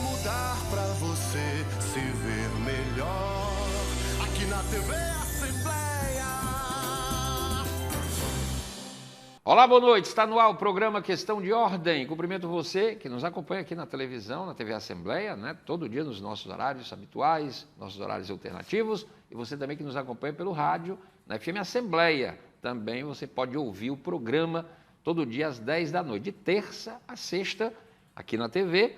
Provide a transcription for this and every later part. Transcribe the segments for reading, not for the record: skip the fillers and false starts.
mudar pra você se ver melhor. Aqui na TV Assembleia. Olá, boa noite. Está no ar o programa Questão de Ordem. Cumprimento você que nos acompanha aqui na televisão, na TV Assembleia, né? Todo dia nos nossos horários habituais, nossos horários alternativos. E você também que nos acompanha pelo rádio, na FM Assembleia. Também você pode ouvir o programa todo dia às 10 da noite, de terça a sexta, aqui na TV,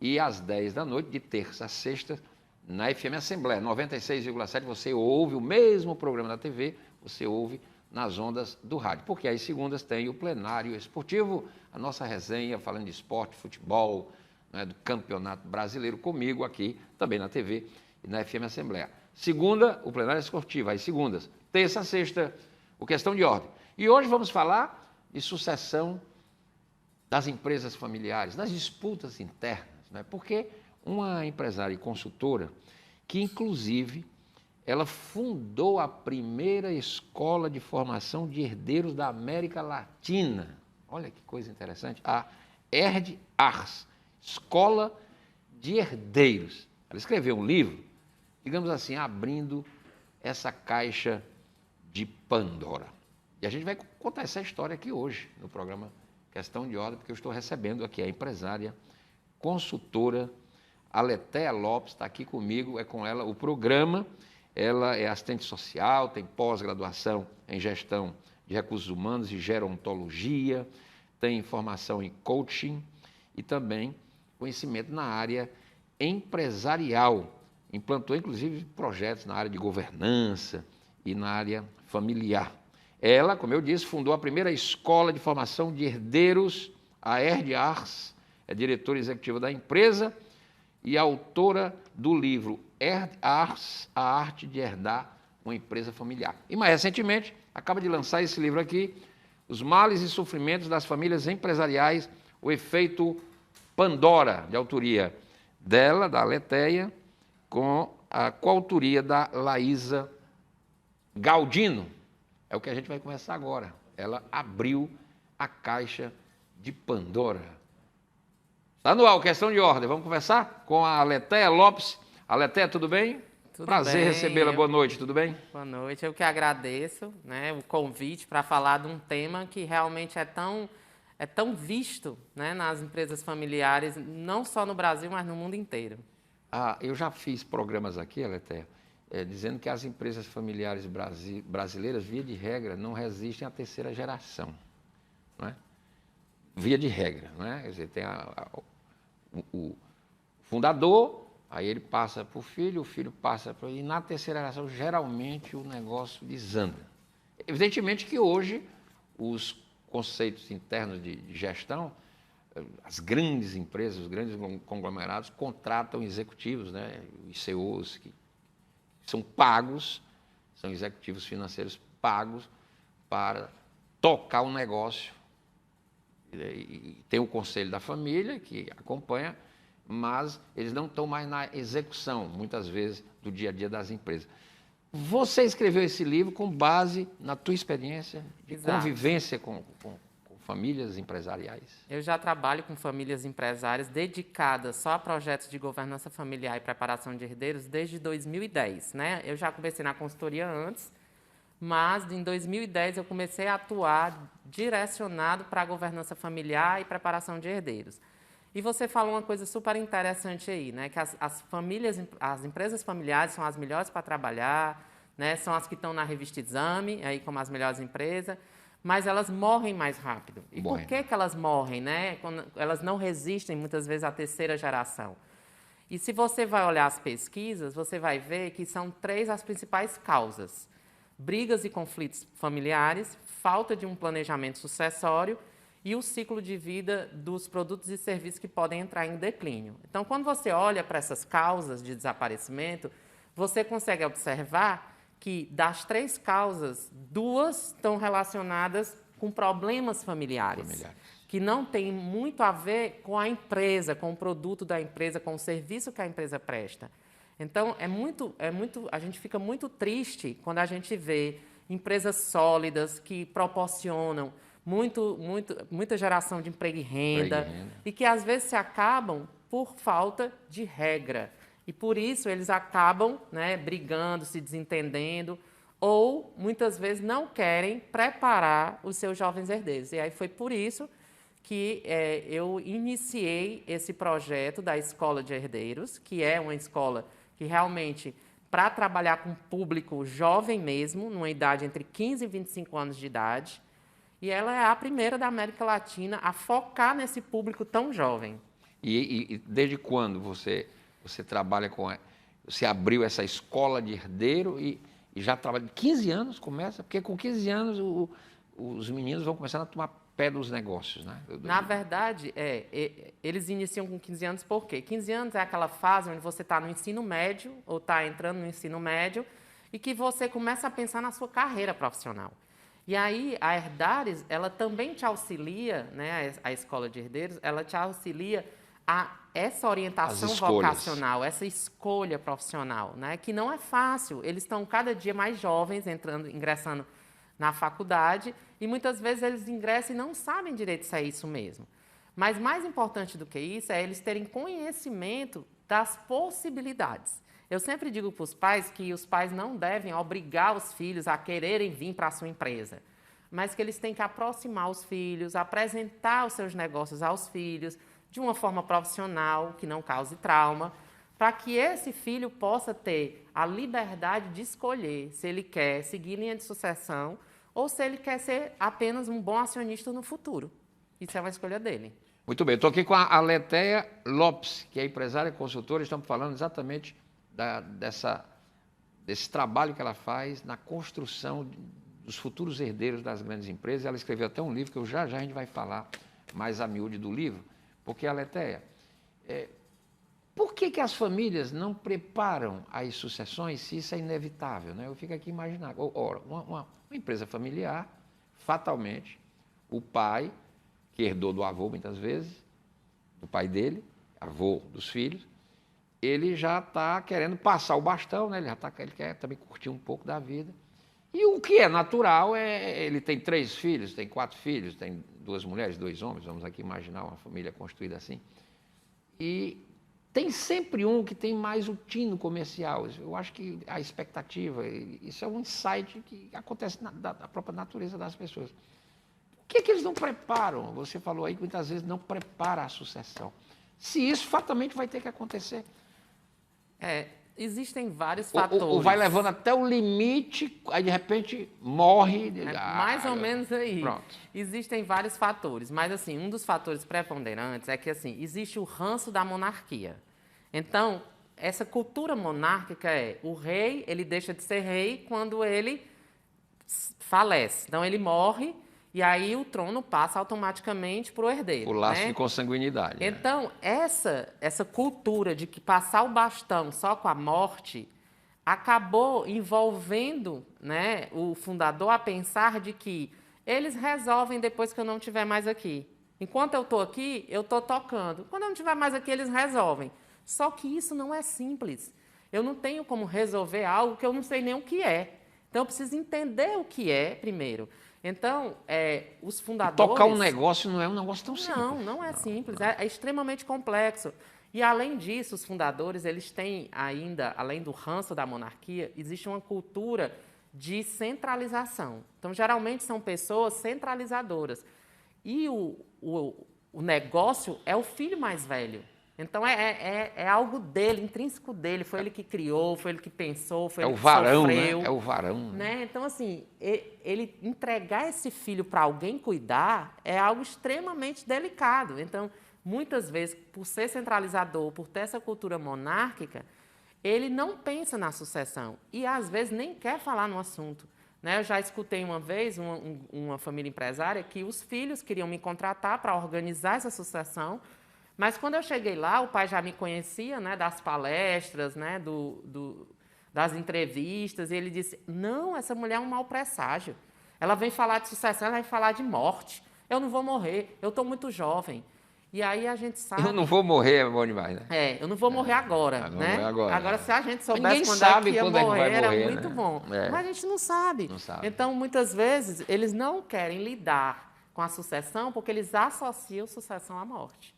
e às 10 da noite, de terça a sexta, na FM Assembleia. 96,7 você ouve o mesmo programa da TV, você ouve nas ondas do rádio, porque às segundas tem o plenário esportivo, a nossa resenha falando de esporte, futebol, né, do Campeonato Brasileiro, comigo aqui, também na TV e na FM Assembleia. Segunda, o plenário esportivo, às segundas. Terça, sexta, o Questão de Ordem. E hoje vamos falar de sucessão das empresas familiares, das disputas internas, né? Porque uma empresária e consultora que, inclusive, ela fundou a primeira escola de formação de herdeiros da América Latina. Olha que coisa interessante. A Herd Ars, Escola de Herdeiros. Ela escreveu um livro, digamos assim, abrindo essa caixa de Pandora. E a gente vai contar essa história aqui hoje, no programa Questão de Ordem, porque eu estou recebendo aqui a empresária, consultora, Aletéia Lopes, está aqui comigo, é com ela o programa. Ela é assistente social, tem pós-graduação em gestão de recursos humanos e gerontologia, tem formação em coaching e também conhecimento na área empresarial. Implantou, inclusive, projetos na área de governança e na área familiar. Ela, como eu disse, fundou a primeira escola de formação de herdeiros, a Herd Ars, é diretora executiva da empresa e autora do livro Herd Ars, a arte de herdar uma empresa familiar. E mais recentemente, acaba de lançar esse livro aqui, Os Males e Sofrimentos das Famílias Empresariais, o Efeito Pandora, de autoria dela, da Aletéia, com a coautoria da Laísa Galdino. É o que a gente vai conversar agora. Ela abriu a caixa de Pandora. Está no ar, Questão de Ordem. Vamos conversar com a Aletéia Lopes. Aletéia, tudo bem? Tudo Prazer bem, recebê-la. Boa noite, tudo bem? Boa noite. Eu que agradeço, né, o convite para falar de um tema que realmente é tão visto, né, nas empresas familiares, não só no Brasil, mas no mundo inteiro. Eu já fiz programas aqui, Aletéia, dizendo que as empresas familiares brasileiras, via de regra, não resistem à terceira geração. Não é? Via de regra. Não é? Quer dizer, tem o fundador, aí ele passa para o filho passa para... E na terceira geração, geralmente, o negócio desanda. Evidentemente que hoje, os conceitos internos de gestão, as grandes empresas, os grandes conglomerados, contratam executivos, né? ICOs, que são pagos, são executivos financeiros pagos para tocar o negócio. E tem o conselho da família, que acompanha, mas eles não estão mais na execução, muitas vezes, do dia a dia das empresas. Você escreveu esse livro com base na tua experiência de Exato. Convivência com famílias empresariais? Eu já trabalho com famílias empresárias dedicadas só a projetos de governança familiar e preparação de herdeiros desde 2010. Né? Eu já comecei na consultoria antes, mas em 2010 eu comecei a atuar direcionado para a governança familiar e preparação de herdeiros. E você falou uma coisa super interessante aí, né? Que as empresas familiares são as melhores para trabalhar, né? São as que estão na revista Exame, aí como as melhores empresas, mas elas morrem mais rápido. E por que elas morrem, né? Quando elas não resistem, muitas vezes, à terceira geração. E se você vai olhar as pesquisas, você vai ver que são 3 as principais causas: brigas e conflitos familiares, falta de um planejamento sucessório e o ciclo de vida dos produtos e serviços que podem entrar em declínio. Então, quando você olha para essas causas de desaparecimento, você consegue observar que das 3 causas, 2 estão relacionadas com problemas familiares, que não tem muito a ver com a empresa, com o produto da empresa, com o serviço que a empresa presta. Então, a gente fica muito triste quando a gente vê empresas sólidas que proporcionam muita geração de emprego e renda, e que às vezes se acabam por falta de regra. E por isso eles acabam, né, brigando, se desentendendo, ou muitas vezes não querem preparar os seus jovens herdeiros. E aí foi por isso que eu iniciei esse projeto da Escola de Herdeiros, que é uma escola que realmente, para trabalhar com público jovem mesmo, numa idade entre 15 e 25 anos de idade, e ela é a primeira da América Latina a focar nesse público tão jovem. E desde quando você trabalha com... Você abriu essa escola de herdeiro e já trabalha... 15 anos começa? Porque com 15 anos os meninos vão começando a tomar pé dos negócios, né? Na verdade, eles iniciam com 15 anos por quê? 15 anos é aquela fase onde você está no ensino médio, ou está entrando no ensino médio, e que você começa a pensar na sua carreira profissional. E aí, a Herdares, ela também te auxilia, né, a Escola de Herdeiros, ela te auxilia a essa orientação vocacional, essa escolha profissional, né, que não é fácil. Eles estão cada dia mais jovens, ingressando na faculdade, e muitas vezes eles ingressam e não sabem direito se é isso mesmo. Mas mais importante do que isso é eles terem conhecimento das possibilidades. Eu sempre digo para os pais que os pais não devem obrigar os filhos a quererem vir para a sua empresa, mas que eles têm que aproximar os filhos, apresentar os seus negócios aos filhos de uma forma profissional, que não cause trauma, para que esse filho possa ter a liberdade de escolher se ele quer seguir linha de sucessão ou se ele quer ser apenas um bom acionista no futuro. Isso é uma escolha dele. Muito bem, estou aqui com a Aletheia Lopes, que é empresária e consultora, estamos falando exatamente desse trabalho que ela faz na construção dos futuros herdeiros das grandes empresas. Ela escreveu até um livro, que já a gente vai falar mais a miúde do livro, porque, Aletheia, por que as famílias não preparam as sucessões se isso é inevitável, né? Eu fico aqui imaginando. Ora, uma empresa familiar, fatalmente, o pai, que herdou do avô muitas vezes, do pai dele, avô dos filhos, ele já está querendo passar o bastão, né? Ele quer também curtir um pouco da vida. E o que é natural ele tem 3 filhos, tem 4 filhos, tem 2 mulheres, 2 homens, vamos aqui imaginar uma família construída assim. E tem sempre um que tem mais o tino comercial. Eu acho que a expectativa, isso é um insight que acontece da própria natureza das pessoas. Por que eles não preparam? Você falou aí que muitas vezes não prepara a sucessão. Se isso fatalmente vai ter que acontecer. Existem vários fatores. Ou vai levando até o limite, aí de repente morre. Mais ou menos aí. Pronto. Existem vários fatores, mas assim, um dos fatores preponderantes é que assim, existe o ranço da monarquia. Então, essa cultura monárquica o rei, ele deixa de ser rei quando ele falece. Então, ele morre e aí o trono passa automaticamente para o herdeiro. O laço de consanguinidade. Então, essa cultura de que passar o bastão só com a morte acabou envolvendo, né, o fundador a pensar de que eles resolvem depois que eu não estiver mais aqui. Enquanto eu estou aqui, eu estou tocando. Quando eu não estiver mais aqui, eles resolvem. Só que isso não é simples. Eu não tenho como resolver algo que eu não sei nem o que é. Então, eu preciso entender o que é primeiro. Então, os fundadores... Tocar um negócio não é um negócio tão simples. Não é simples, é extremamente complexo. E, além disso, os fundadores, eles têm ainda, além do ranço da monarquia, existe uma cultura de centralização. Então, geralmente, são pessoas centralizadoras. E o negócio é o filho mais velho. Então, é algo dele, intrínseco dele. Foi ele que criou, foi ele que pensou, foi ele que sofreu. Né? É o varão. Né? Então, assim, ele entregar esse filho para alguém cuidar é algo extremamente delicado. Então, muitas vezes, por ser centralizador, por ter essa cultura monárquica, ele não pensa na sucessão e, às vezes, nem quer falar no assunto. Né? Eu já escutei uma vez uma família empresária que os filhos queriam me contratar para organizar essa sucessão, mas quando eu cheguei lá, o pai já me conhecia, né, das palestras, né, das entrevistas, e ele disse, não, essa mulher é um mau presságio. Ela vem falar de sucessão, ela vai falar de morte. Eu não vou morrer, eu estou muito jovem. E aí a gente sabe... Eu não vou morrer, é bom demais, né? Eu não vou morrer agora, não né? Morrer agora. Agora, se a gente soubesse ninguém quando sabe é que ia quando morrer, é que vai morrer, era muito bom. Mas a gente não sabe. Então, muitas vezes, eles não querem lidar com a sucessão porque eles associam sucessão à morte.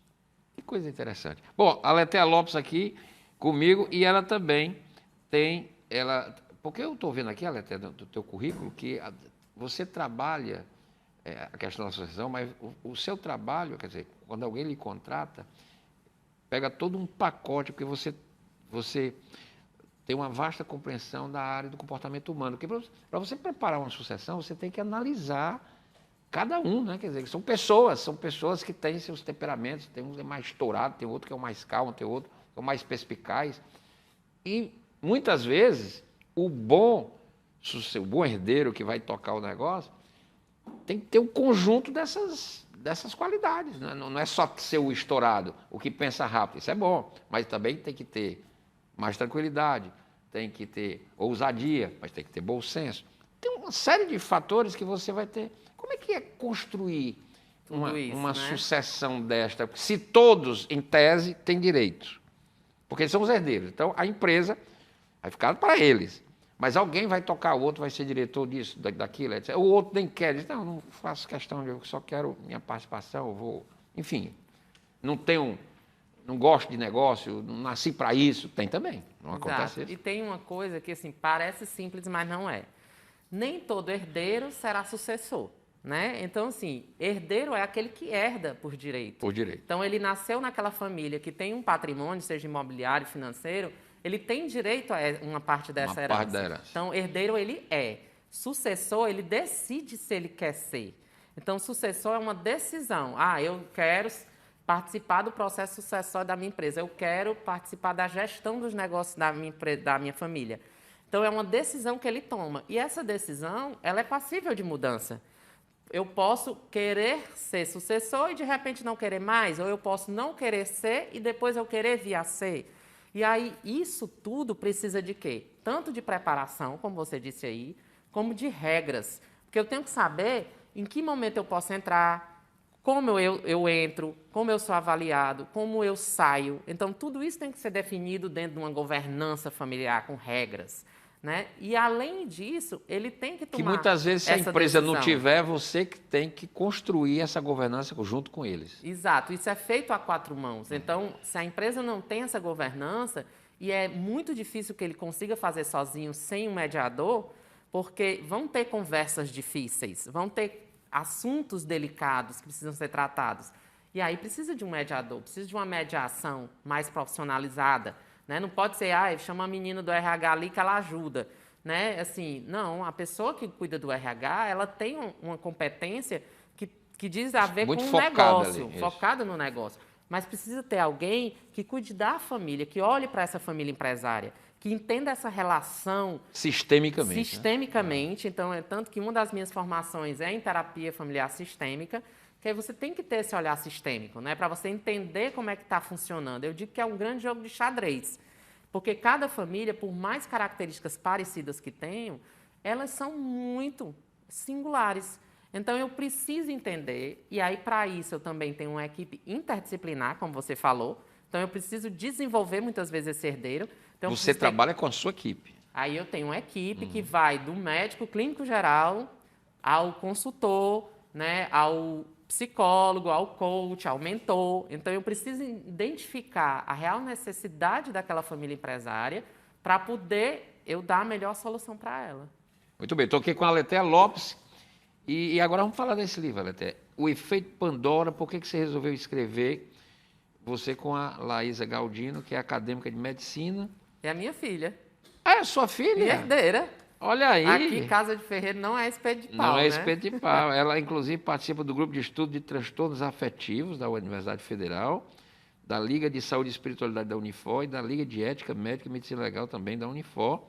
Que coisa interessante. Bom, a Letéia Lopes aqui comigo e ela também tem, porque eu estou vendo aqui, Letéia, do teu currículo, que você trabalha a questão da associação, mas o seu trabalho, quer dizer, quando alguém lhe contrata, pega todo um pacote, porque você tem uma vasta compreensão da área do comportamento humano. Porque para você preparar uma sucessão, você tem que analisar cada um, né? Quer dizer, são pessoas que têm seus temperamentos, tem um que é mais estourado, tem outro que é o mais calmo, tem outro que é o mais perspicaz. E, muitas vezes, o bom herdeiro que vai tocar o negócio tem que ter um conjunto dessas qualidades. Né? Não é só ser o estourado, o que pensa rápido, isso é bom, mas também tem que ter mais tranquilidade, tem que ter ousadia, mas tem que ter bom senso. Tem uma série de fatores que você vai ter. Como é que é construir uma sucessão desta? Se todos, em tese, têm direito. Porque eles são os herdeiros. Então, a empresa vai ficar para eles. Mas alguém vai tocar, o outro vai ser diretor disso, daquilo, etc. O outro nem quer, diz, não faço questão, eu só quero minha participação, eu vou... Enfim, não gosto de negócio, não nasci para isso. Tem também, não acontece isso. E tem uma coisa que, assim, parece simples, mas não é. Nem todo herdeiro será sucessor. Né? Então, assim, herdeiro é aquele que herda por direito. Por direito. Então, ele nasceu naquela família que tem um patrimônio, seja imobiliário, financeiro, ele tem direito a uma parte dessa herança. Parte da herança. Então, herdeiro ele é. Sucessor, ele decide se ele quer ser. Então, sucessor é uma decisão. Eu quero participar do processo sucessório da minha empresa, eu quero participar da gestão dos negócios da minha família. Então, é uma decisão que ele toma. E essa decisão, ela é passível de mudança. Eu posso querer ser sucessor e, de repente, não querer mais, ou eu posso não querer ser e depois eu querer vir a ser. E aí, isso tudo precisa de quê? Tanto de preparação, como você disse aí, como de regras. Porque eu tenho que saber em que momento eu posso entrar, como eu entro, como eu sou avaliado, como eu saio. Então, tudo isso tem que ser definido dentro de uma governança familiar, com regras. Né? E, além disso, ele tem que tomar. Que muitas vezes, se a empresa decisão. não tiver, você que tem que construir essa governança junto com eles. Exato, isso é feito a quatro mãos. Então, se a empresa não tem essa governança, e é muito difícil que ele consiga fazer sozinho, sem um mediador, porque vão ter conversas difíceis, vão ter assuntos delicados que precisam ser tratados. E aí precisa de um mediador, precisa de uma mediação mais profissionalizada. Né? Não pode ser, chama a menina do RH ali que ela ajuda. Né? Assim, não, a pessoa que cuida do RH, ela tem uma competência que diz a ver muito com o focada negócio, ali, focada no negócio. Mas precisa ter alguém que cuide da família, que olhe para essa família empresária, que entenda essa relação sistemicamente. Né? Então, é tanto que uma das minhas formações é em terapia familiar sistêmica, que aí você tem que ter esse olhar sistêmico, né? Para você entender como é que está funcionando. Eu digo que é um grande jogo de xadrez, porque cada família, por mais características parecidas que tenham, elas são muito singulares. Então, eu preciso entender, e aí, para isso, eu também tenho uma equipe interdisciplinar, como você falou. Então, eu preciso desenvolver, muitas vezes, esse herdeiro. Então, você trabalha com a sua equipe. Aí, eu tenho uma equipe que vai do médico clínico geral ao consultor, né, ao psicólogo, ao coach, ao mentor. Então, eu preciso identificar a real necessidade daquela família empresária para poder eu dar a melhor solução para ela. Muito bem, estou aqui com a Letéia Lopes. E agora vamos falar desse livro, Letéia. O Efeito Pandora, por que você resolveu escrever? Você com a Laísa Galdino, que é acadêmica de medicina. É a minha filha. É sua filha? Minha herdeira. Olha aí. Aqui, Casa de Ferreiro, não é espeto de pau, Não é né? espeto de pau. Ela, inclusive, participa do grupo de estudo de transtornos afetivos da Universidade Federal, da Liga de Saúde e Espiritualidade da Unifor e da Liga de Ética, Médica e Medicina Legal também da Unifor.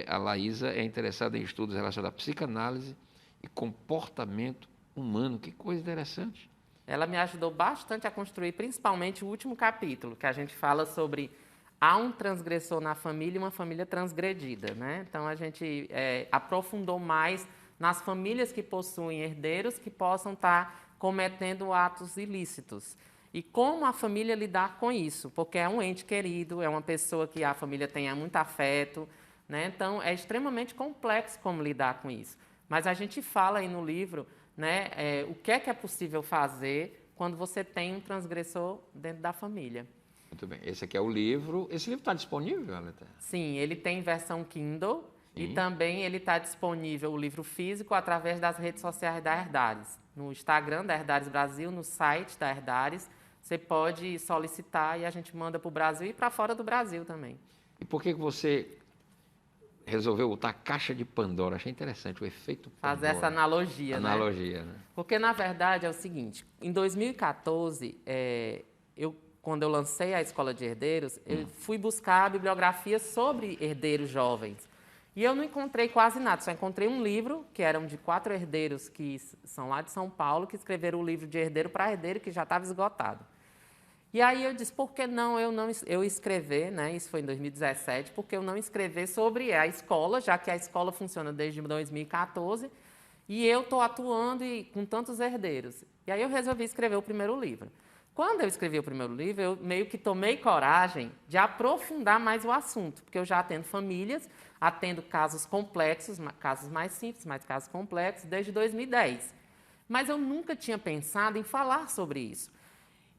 A Laísa é interessada em estudos relacionados à psicanálise e comportamento humano. Que coisa interessante. Ela me ajudou bastante a construir, principalmente o último capítulo, que a gente fala sobre há um transgressor na família e uma família transgredida, né? Então, a gente aprofundou mais nas famílias que possuem herdeiros que possam estar cometendo atos ilícitos. E como a família lidar com isso, porque é um ente querido, é uma pessoa que a família tenha muito afeto, né? Então, é extremamente complexo como lidar com isso. Mas a gente fala aí no livro, né, o que é possível fazer quando você tem um transgressor dentro da família. Muito bem. Esse aqui é o livro. Esse livro está disponível, Aleta? Sim, ele tem versão Kindle. Sim. E também ele está disponível, o livro físico, através das redes sociais da Herdares. No Instagram da Herdares Brasil, no site da Herdares. Você pode solicitar e a gente manda para o Brasil e para fora do Brasil também. E por que você resolveu botar a caixa de Pandora? Achei interessante o efeito Pandora. Fazer essa analogia, né? Analogia, né? Porque, na verdade, é o seguinte, em 2014, quando eu lancei a Escola de Herdeiros, eu fui buscar a bibliografia sobre herdeiros jovens. E eu não encontrei quase nada, só encontrei um livro, que eram de 4 herdeiros que são lá de São Paulo, que escreveram o livro de herdeiro para herdeiro, que já estava esgotado. E aí eu disse, por que não eu escrever, né? Isso foi em 2017, por que eu não escrever sobre a escola, já que a escola funciona desde 2014, e eu estou atuando com tantos herdeiros. E aí eu resolvi escrever o primeiro livro. Quando eu escrevi o primeiro livro, eu meio que tomei coragem de aprofundar mais o assunto, porque eu já atendo famílias, atendo casos complexos, casos mais simples, mas casos complexos, desde 2010. Mas eu nunca tinha pensado em falar sobre isso.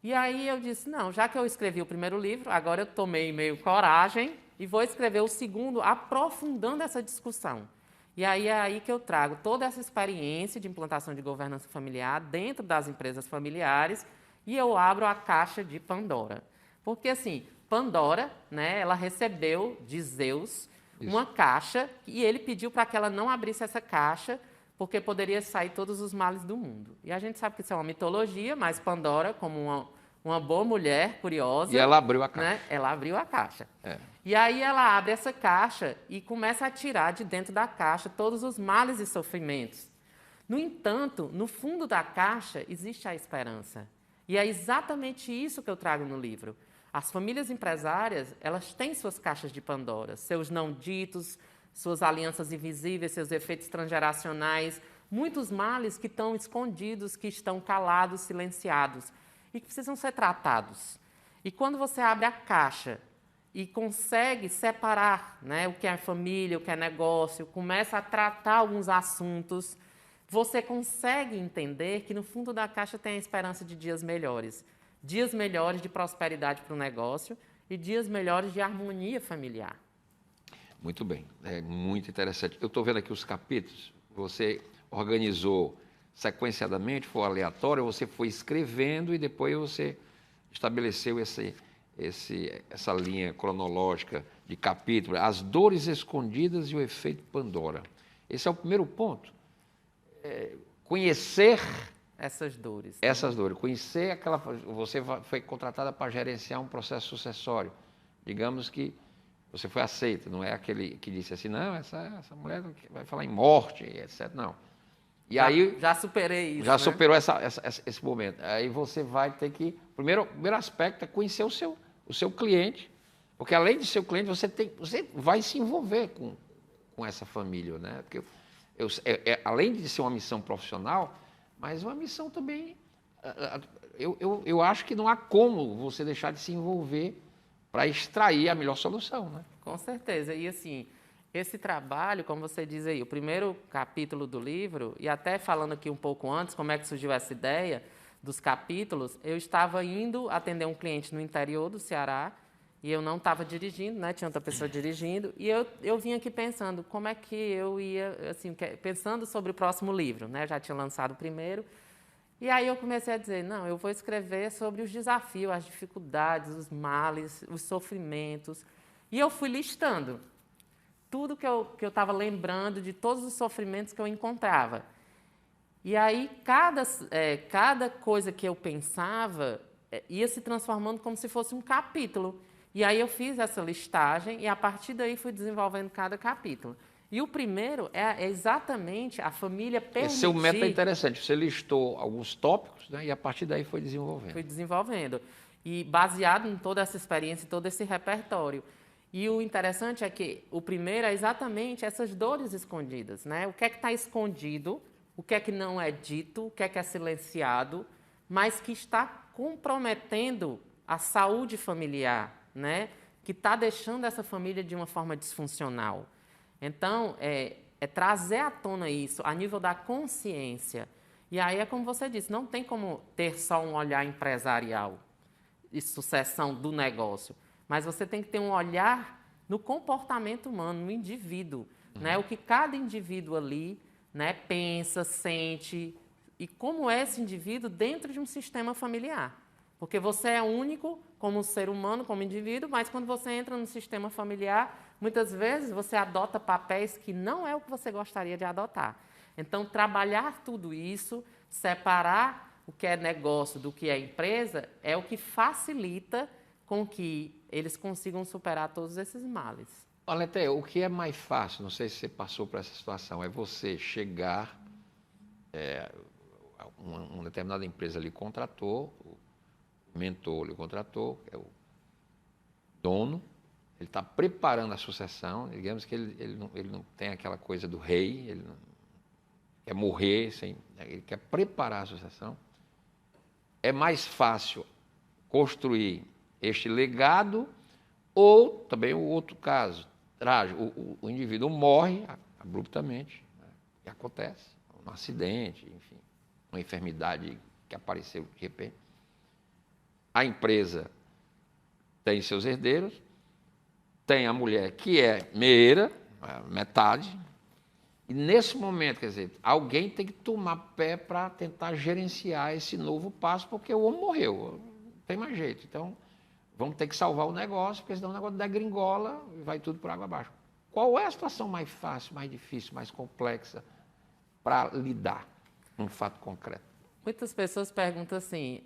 E aí eu disse, não, já que eu escrevi o primeiro livro, agora eu tomei meio coragem e vou escrever o segundo, aprofundando essa discussão. E aí é aí que eu trago toda essa experiência de implantação de governança familiar dentro das empresas familiares e eu abro a caixa de Pandora. Porque, assim, Pandora, né, ela recebeu de Zeus uma caixa e ele pediu para que ela não abrisse essa caixa porque poderia sair todos os males do mundo. E a gente sabe que isso é uma mitologia, mas Pandora, como uma boa mulher curiosa... E ela abriu a caixa. Né, ela abriu a caixa. É. E aí ela abre essa caixa e começa a tirar de dentro da caixa todos os males e sofrimentos. No entanto, no fundo da caixa existe a esperança. E é exatamente isso que eu trago no livro. As famílias empresárias, elas têm suas caixas de Pandora, seus não ditos, suas alianças invisíveis, seus efeitos transgeracionais, muitos males que estão escondidos, que estão calados, silenciados e que precisam ser tratados. E quando você abre a caixa e consegue separar, né, o que é família, o que é negócio, começa a tratar alguns assuntos, você consegue entender que no fundo da caixa tem a esperança de dias melhores de prosperidade para o negócio e dias melhores de harmonia familiar. Muito bem, é muito interessante. Eu estou vendo aqui os capítulos, você organizou sequenciadamente, foi aleatório, você foi escrevendo e depois você estabeleceu essa linha cronológica de capítulos, as dores escondidas e o efeito Pandora. Esse é o primeiro ponto. Conhecer essas dores. Essas dores. Conhecer aquela... Você foi contratada para gerenciar um processo sucessório. Digamos que você foi aceita, não é aquele que disse assim, não, essa mulher vai falar em morte, etc. Não. E já superei isso. Já superou esse momento. Aí você vai ter que... Primeiro aspecto é conhecer o seu cliente, porque além de ser o cliente, você vai se envolver com essa família, né? Porque além de ser uma missão profissional, mas uma missão também... Eu acho que não há como você deixar de se envolver para extrair a melhor solução, né? Com certeza. E, assim, esse trabalho, como você diz aí, o primeiro capítulo do livro, e até falando aqui um pouco antes, como é que surgiu essa ideia dos capítulos, eu estava indo atender um cliente no interior do Ceará, e eu não estava dirigindo, né? Tinha outra pessoa dirigindo, e eu vim aqui pensando como é que eu ia, assim, pensando sobre o próximo livro, né? Já tinha lançado o primeiro, e aí eu comecei a dizer, não, eu vou escrever sobre os desafios, as dificuldades, os males, os sofrimentos, e eu fui listando tudo que eu estava lembrando de todos os sofrimentos que eu encontrava. E aí, cada coisa que eu pensava ia se transformando como se fosse um capítulo. E aí eu fiz essa listagem e, a partir daí, fui desenvolvendo cada capítulo. E o primeiro é exatamente a família permitir... Esse seu método é interessante. Você listou alguns tópicos, né, e, a partir daí, foi desenvolvendo. Fui desenvolvendo. E baseado em toda essa experiência e todo esse repertório. E o interessante é que o primeiro é exatamente essas dores escondidas, né? O que é que está escondido, o que é que não é dito, o que é silenciado, mas que está comprometendo a saúde familiar, né? Que está deixando essa família de uma forma disfuncional. Então, é trazer à tona isso, a nível da consciência. E aí é como você disse, não tem como ter só um olhar empresarial e sucessão do negócio, mas você tem que ter um olhar no comportamento humano, no indivíduo, né? O que cada indivíduo ali, né, pensa, sente e como é esse indivíduo dentro de um sistema familiar. Porque você é único como ser humano, como indivíduo, mas quando você entra no sistema familiar, muitas vezes você adota papéis que não é o que você gostaria de adotar. Então, trabalhar tudo isso, separar o que é negócio do que é empresa, é o que facilita com que eles consigam superar todos esses males. Olha, o que é mais fácil, não sei se você passou por essa situação, é você chegar, uma determinada empresa lhe contratou, o mentor lhe contratou, é o dono, ele está preparando a sucessão, digamos que ele não tem aquela coisa do rei, ele não quer morrer, ele quer preparar a sucessão. É mais fácil construir este legado ou também o outro caso, o indivíduo morre abruptamente, né, e acontece, um acidente, enfim, uma enfermidade que apareceu de repente. A empresa tem seus herdeiros, tem a mulher que é meia, metade, e nesse momento, quer dizer, alguém tem que tomar pé para tentar gerenciar esse novo passo, porque o homem morreu, não tem mais jeito. Então, vamos ter que salvar o negócio, porque senão o negócio degringola e vai tudo por água abaixo. Qual é a situação mais fácil, mais difícil, mais complexa para lidar com um fato concreto? Muitas pessoas perguntam assim,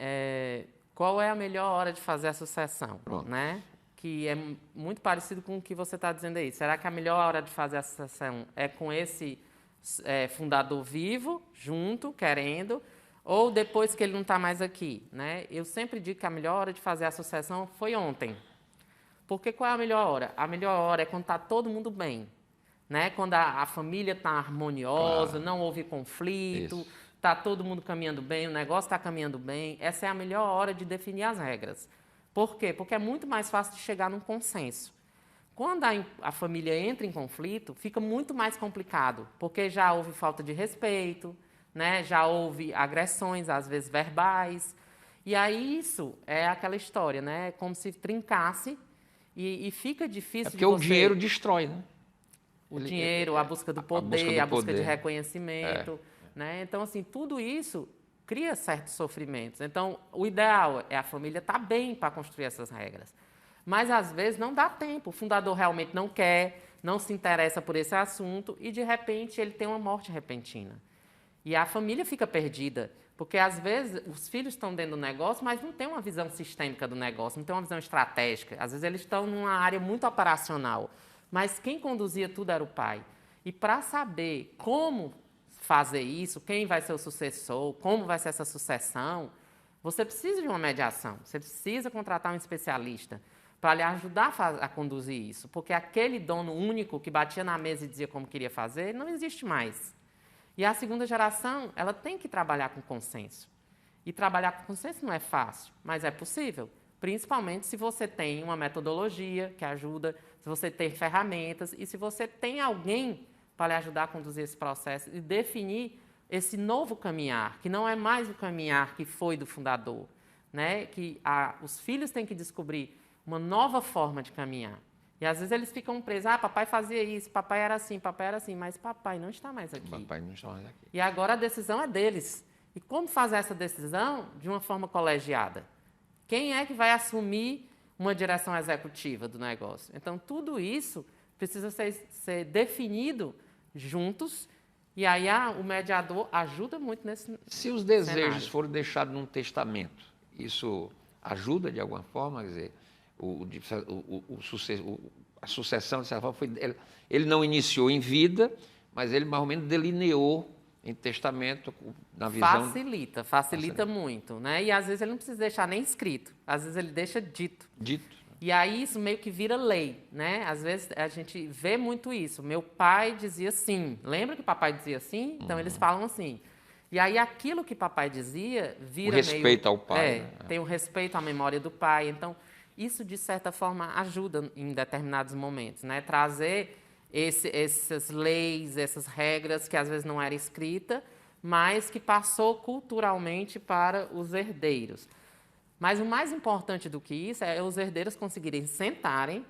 qual é a melhor hora de fazer a sucessão? Né? Que é muito parecido com o que você está dizendo aí. Será que a melhor hora de fazer a sucessão é com esse fundador vivo, junto, querendo, ou depois que ele não está mais aqui? Né? Eu sempre digo que a melhor hora de fazer a sucessão foi ontem. Porque qual é a melhor hora? A melhor hora é quando está todo mundo bem. Né? Quando a família está harmoniosa, não houve conflito, está todo mundo caminhando bem, o negócio está caminhando bem. Essa é a melhor hora de definir as regras. Por quê? Porque é muito mais fácil de chegar num consenso. Quando a família entra em conflito, fica muito mais complicado, porque já houve falta de respeito, né? Já houve agressões, às vezes verbais. E aí isso é aquela história, né? Como se trincasse e fica difícil porque o dinheiro destrói, né? O dinheiro, a busca do poder, a busca de reconhecimento. Né? Então, assim, tudo isso cria certos sofrimentos. Então, o ideal é a família estar bem para construir essas regras. Mas, às vezes, não dá tempo. O fundador realmente não quer, não se interessa por esse assunto e, de repente, ele tem uma morte repentina. E a família fica perdida, porque, às vezes, os filhos estão dentro do negócio, mas não tem uma visão sistêmica do negócio, não tem uma visão estratégica. Às vezes, eles estão numa área muito operacional, mas quem conduzia tudo era o pai. E, para saber como fazer isso, quem vai ser o sucessor, como vai ser essa sucessão, você precisa de uma mediação, você precisa contratar um especialista para lhe ajudar a conduzir isso, porque aquele dono único que batia na mesa e dizia como queria fazer, não existe mais. E a segunda geração, ela tem que trabalhar com consenso. E trabalhar com consenso não é fácil, mas é possível, principalmente se você tem uma metodologia que ajuda, se você tem ferramentas e se você tem alguém para lhe ajudar a conduzir esse processo e definir esse novo caminhar, que não é mais o caminhar que foi do fundador, né? Que os filhos têm que descobrir uma nova forma de caminhar. E às vezes eles ficam presos, papai fazia isso, papai era assim, mas papai não está mais aqui. Papai não está mais aqui. E agora a decisão é deles. E como fazer essa decisão de uma forma colegiada? Quem é que vai assumir uma direção executiva do negócio? Então, tudo isso precisa ser definido juntos, e aí o mediador ajuda muito nesse Se os desejos cenário. forem deixados num testamento, isso ajuda de alguma forma? Quer dizer, a sucessão, de certa forma, ele não iniciou em vida, mas ele mais ou menos delineou em testamento, na visão... Facilita muito, né? E às vezes ele não precisa deixar nem escrito, às vezes ele deixa dito. E aí isso meio que vira lei, né? Às vezes a gente vê muito isso. Meu pai dizia sim. Lembra que papai dizia sim? Então eles falam assim. E aí aquilo que papai dizia vira meio... O respeito ao pai. né? Tem o respeito à memória do pai. Então isso, de certa forma, ajuda em determinados momentos, né? Trazer essas leis, essas regras que às vezes não era escrita, mas que passou culturalmente para os herdeiros. Mas o mais importante do que isso é os herdeiros conseguirem sentarem,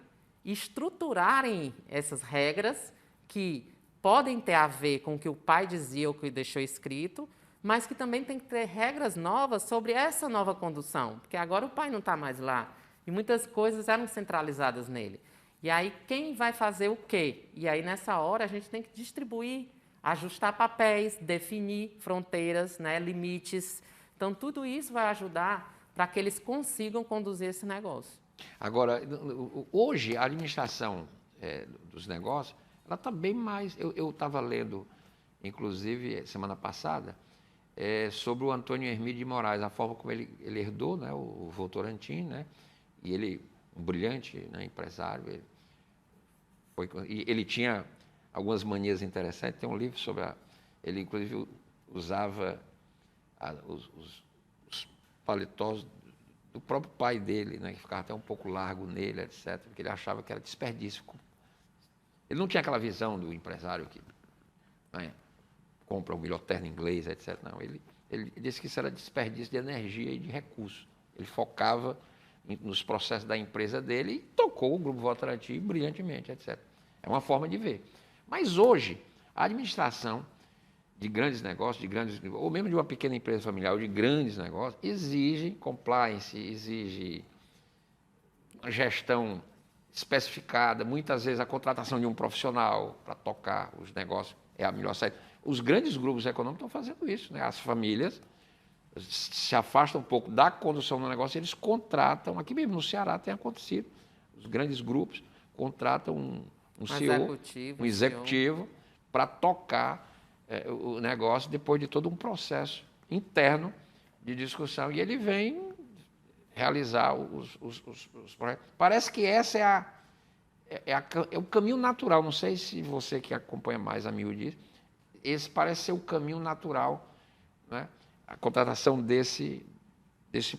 estruturarem essas regras que podem ter a ver com o que o pai dizia ou que deixou escrito, mas que também tem que ter regras novas sobre essa nova condução, porque agora o pai não está mais lá e muitas coisas eram centralizadas nele. E aí quem vai fazer o quê? E aí nessa hora a gente tem que distribuir, ajustar papéis, definir fronteiras, né, limites. Então tudo isso vai ajudar para que eles consigam conduzir esse negócio. Agora, hoje a administração dos negócios, ela está bem mais... Eu estava lendo, inclusive, semana passada, sobre o Antônio Hermídio de Moraes, a forma como ele herdou, né, o Votorantim, né, e ele, um brilhante, né, empresário, ele tinha algumas manias interessantes. Tem um livro sobre ele, inclusive, usava os paletós do próprio pai dele, né, que ficava até um pouco largo nele, etc., porque ele achava que era desperdício. Ele não tinha aquela visão do empresário que, né, compra o melhor terno inglês, etc. Não, ele disse que isso era desperdício de energia e de recursos. Ele focava nos processos da empresa dele e tocou o Grupo Votorantim brilhantemente, etc. É uma forma de ver. Mas hoje, a administração de grandes negócios, ou mesmo de uma pequena empresa familiar, ou de grandes negócios, exige compliance, exige uma gestão especificada, muitas vezes a contratação de um profissional para tocar os negócios é a melhor saída. Os grandes grupos econômicos estão fazendo isso, né? As famílias se afastam um pouco da condução do negócio, eles contratam, aqui mesmo no Ceará tem acontecido, os grandes grupos contratam um CEO, um executivo, para tocar o negócio depois de todo um processo interno de discussão. E ele vem realizar os projetos. Parece que essa é o caminho natural. Não sei se você que acompanha mais a miúde, esse parece ser o caminho natural, né? A contratação desse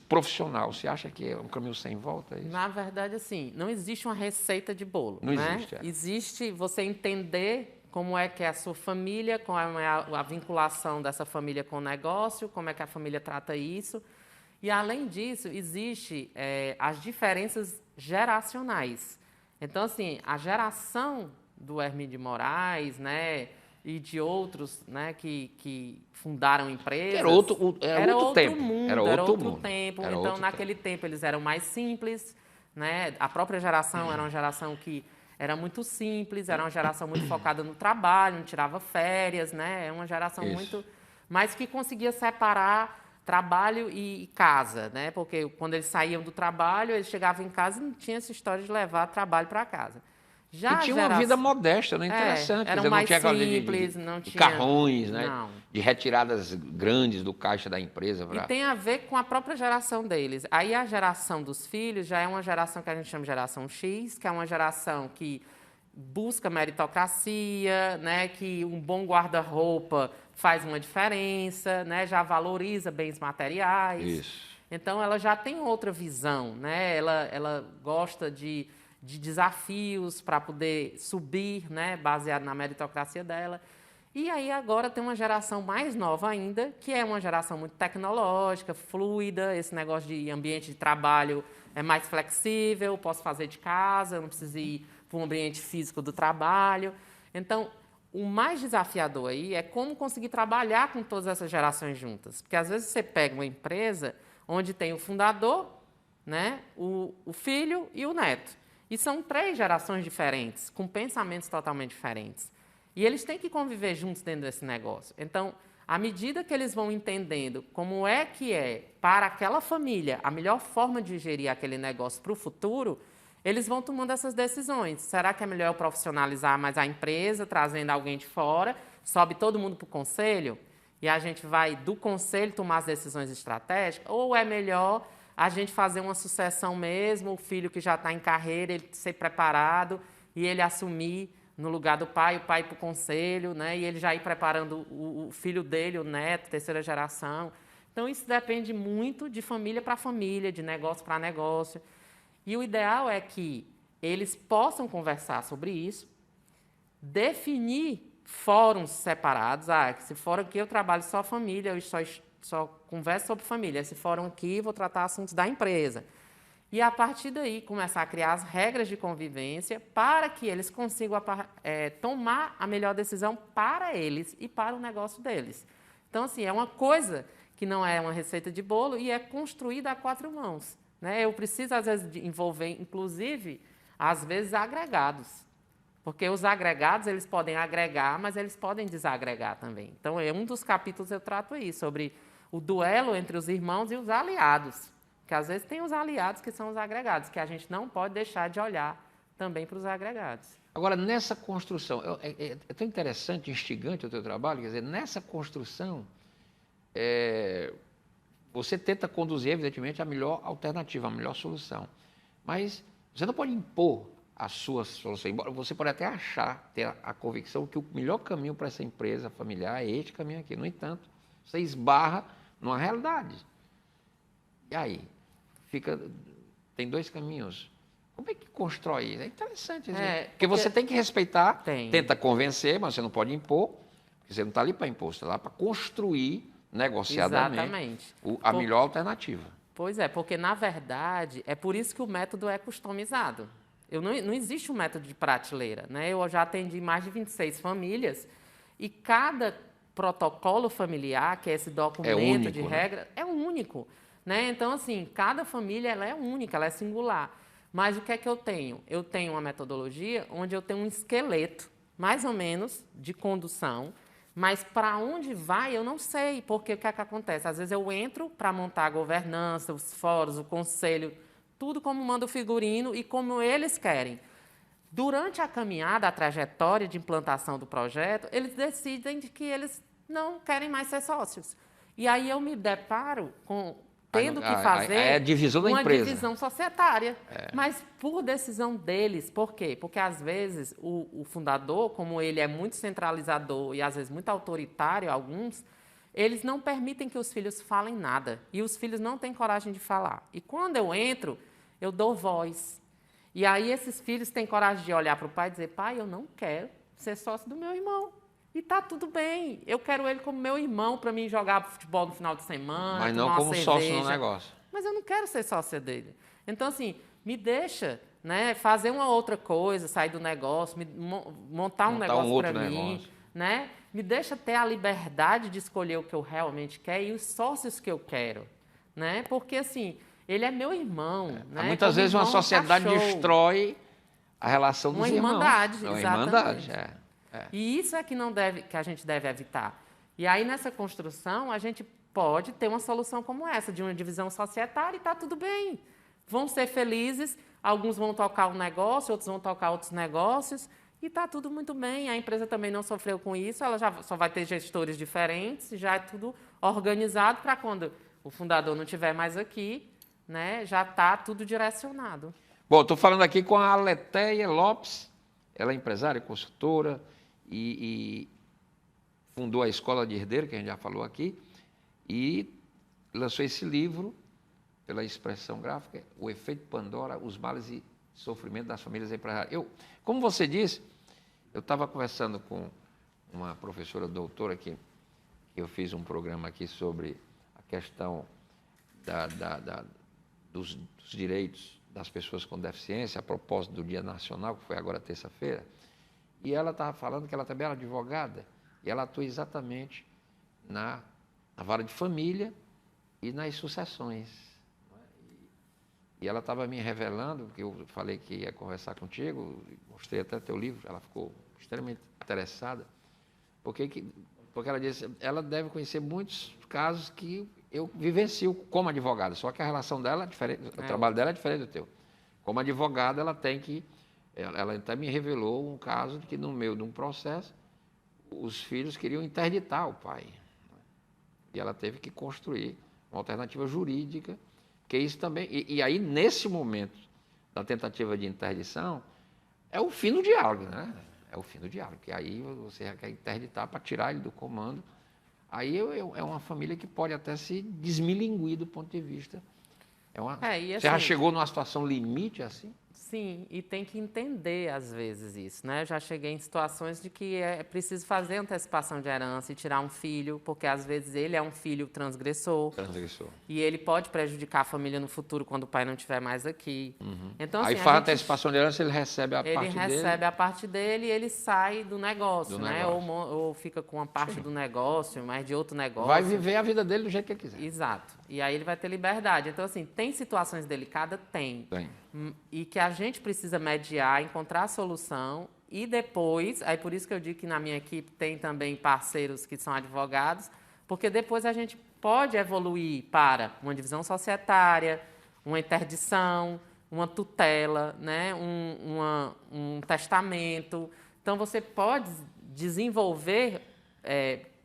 profissional. Você acha que é um caminho sem volta? Isso? Na verdade, assim, não existe uma receita de bolo. Não né? existe. Existe você entender como é que é a sua família, como é a vinculação dessa família com o negócio, como é que a família trata isso. E, além disso, existe as diferenças geracionais. Então, assim, a geração do Hermídio de Moraes, né, e de outros, né, que fundaram empresas... Era outro tempo. Mundo, era outro tempo. Então, naquele tempo, eles eram mais simples, né? A própria geração era uma geração que era muito simples, era uma geração muito focada no trabalho, não tirava férias, né? É uma geração muito... Mas que conseguia separar trabalho e casa, né? Porque quando eles saíam do trabalho, eles chegavam em casa e não tinha essa história de levar trabalho para casa. Já e tinha uma vida modesta, né? Interessante. Era mais simples, não tinha... carrões, né? Não. De retiradas grandes do caixa da empresa. E tem a ver com a própria geração deles. Aí a geração dos filhos já é uma geração que a gente chama de geração X, que é uma geração que busca meritocracia, né? Que um bom guarda-roupa faz uma diferença, né? Já valoriza bens materiais. Isso. Então, ela já tem outra visão, né? Ela gosta de desafios para poder subir, né, baseado na meritocracia dela. E aí agora tem uma geração mais nova ainda, que é uma geração muito tecnológica, fluida, esse negócio de ambiente de trabalho é mais flexível, posso fazer de casa, não preciso ir para um ambiente físico do trabalho. Então, o mais desafiador aí é como conseguir trabalhar com todas essas gerações juntas. Porque, às vezes, você pega uma empresa onde tem o fundador, né, o filho e o neto. E são 3 gerações diferentes, com pensamentos totalmente diferentes. E eles têm que conviver juntos dentro desse negócio. Então, à medida que eles vão entendendo como é que é, para aquela família, a melhor forma de gerir aquele negócio para o futuro, eles vão tomando essas decisões. Será que é melhor eu profissionalizar mais a empresa, trazendo alguém de fora, sobe todo mundo para o conselho, e a gente vai, do conselho, tomar as decisões estratégicas? Ou é melhor a gente fazer uma sucessão mesmo, o filho que já está em carreira, ele ser preparado e ele assumir no lugar do pai, o pai ir para o conselho, né? E ele já ir preparando o filho dele, o neto, terceira geração. Então, isso depende muito de família para família, de negócio para negócio. E o ideal é que eles possam conversar sobre isso, definir fóruns separados. Esse fórum aqui eu trabalho só família, eu só converso sobre família. Esse fórum aqui vou tratar assuntos da empresa. E, a partir daí, começar a criar as regras de convivência para que eles consigam tomar a melhor decisão para eles e para o negócio deles. Então, assim, é uma coisa que não é uma receita de bolo e é construída a 4 mãos. Né? Eu preciso, às vezes, envolver, inclusive, às vezes, agregados. Porque os agregados, eles podem agregar, mas eles podem desagregar também. Então, um dos capítulos eu trato aí, sobre o duelo entre os irmãos e os aliados. Porque, às vezes, tem os aliados que são os agregados, que a gente não pode deixar de olhar também para os agregados. Agora, nessa construção, é tão interessante, instigante o teu trabalho, quer dizer, nessa construção, você tenta conduzir, evidentemente, a melhor alternativa, a melhor solução. Mas você não pode impor a sua solução. Embora você pode até achar, ter a convicção que o melhor caminho para essa empresa familiar é este caminho aqui. No entanto, você esbarra numa realidade. E aí? Tem 2 caminhos. Como é que constrói isso? É interessante. Porque você tem que respeitar, tenta convencer, mas você não pode impor, porque você não está ali para impor, você está lá para construir negociadamente a melhor alternativa. Pois é, porque, na verdade, é por isso que o método é customizado. Não existe um método de prateleira. Né? Eu já atendi mais de 26 famílias e cada protocolo familiar, que é esse documento de regra, é único. Né? Então, assim, cada família ela é única, ela é singular. Mas o que é que eu tenho? Eu tenho uma metodologia onde eu tenho um esqueleto, mais ou menos, de condução, mas para onde vai eu não sei, porque o que é que acontece? Às vezes eu entro para montar a governança, os fóruns, o conselho, tudo como manda o figurino e como eles querem. Durante a caminhada, a trajetória de implantação do projeto, eles decidem de que eles não querem mais ser sócios. E aí eu me deparo com tendo que fazer a divisão da uma empresa. divisão societária. Mas por decisão deles. Por quê? Porque, às vezes, o fundador, como ele é muito centralizador e, às vezes, muito autoritário, alguns, eles não permitem que os filhos falem nada. E os filhos não têm coragem de falar. E quando eu entro, eu dou voz. E aí esses filhos têm coragem de olhar para o pai e dizer: pai, eu não quero ser sócio do meu irmão. E está tudo bem. Eu quero ele como meu irmão para mim jogar futebol no final de semana. Mas não como sócio no negócio. Mas eu não quero ser sócia dele. Então, assim, me deixa, né, fazer uma outra coisa, sair do negócio, montar um negócio para mim. Né? Me deixa ter a liberdade de escolher o que eu realmente quero e os sócios que eu quero. Né? Porque, assim, ele é meu irmão. Né? Muitas vezes uma sociedade destrói a relação dos irmãos. Uma irmandade. E isso é que a gente deve evitar. E aí, nessa construção, a gente pode ter uma solução como essa, de uma divisão societária, e está tudo bem. Vão ser felizes, alguns vão tocar um negócio, outros vão tocar outros negócios, e está tudo muito bem. A empresa também não sofreu com isso, ela já só vai ter gestores diferentes, já é tudo organizado para quando o fundador não estiver mais aqui, né, já está tudo direcionado. Bom, estou falando aqui com a Aletheia Lopes, ela é empresária, consultora, e fundou a Escola de Herdeiro, que a gente já falou aqui, e lançou esse livro, pela expressão gráfica, O Efeito Pandora, os males e sofrimento das famílias empresariais. Como você disse, eu estava conversando com uma professora doutora que eu fiz um programa aqui sobre a questão dos direitos das pessoas com deficiência, a propósito do Dia Nacional, que foi agora terça-feira. E ela estava falando que ela também era advogada, e ela atua exatamente na vara de família e nas sucessões. E ela estava me revelando, porque eu falei que ia conversar contigo, mostrei até teu livro, ela ficou extremamente interessada, porque ela disse, ela deve conhecer muitos casos que eu vivencio como advogada, só que a relação dela é diferente, o trabalho dela é diferente do teu. Como advogada, ela tem que... Ela até me revelou um caso de que, no meio de um processo, os filhos queriam interditar o pai. E ela teve que construir uma alternativa jurídica, que isso também... E aí, nesse momento da tentativa de interdição, é o fim do diálogo, né? É o fim do diálogo, que aí você quer interditar para tirar ele do comando. Aí é uma família que pode até se desmilinguir do ponto de vista... Você já chegou numa situação limite assim? Sim, e tem que entender, às vezes, isso, né? Eu já cheguei em situações de que é preciso fazer antecipação de herança e tirar um filho, porque, às vezes, ele é um filho transgressor. Transgressor. E ele pode prejudicar a família no futuro quando o pai não estiver mais aqui. Então, assim, Aí faz a antecipação de herança, ele recebe a parte ele dele. recebe a parte dele e ele sai do negócio, Do né? negócio. Ou fica com uma parte do negócio, mas de outro negócio. Vai viver a vida dele do jeito que ele quiser. Exato. E aí ele vai ter liberdade. Então, assim, tem situações delicadas? Tem. Tem. E que a gente precisa mediar, encontrar a solução e depois, aí por isso que eu digo que na minha equipe tem também parceiros que são advogados, porque depois a gente pode evoluir para uma divisão societária, uma interdição, uma tutela, né? um testamento. Então, você pode desenvolver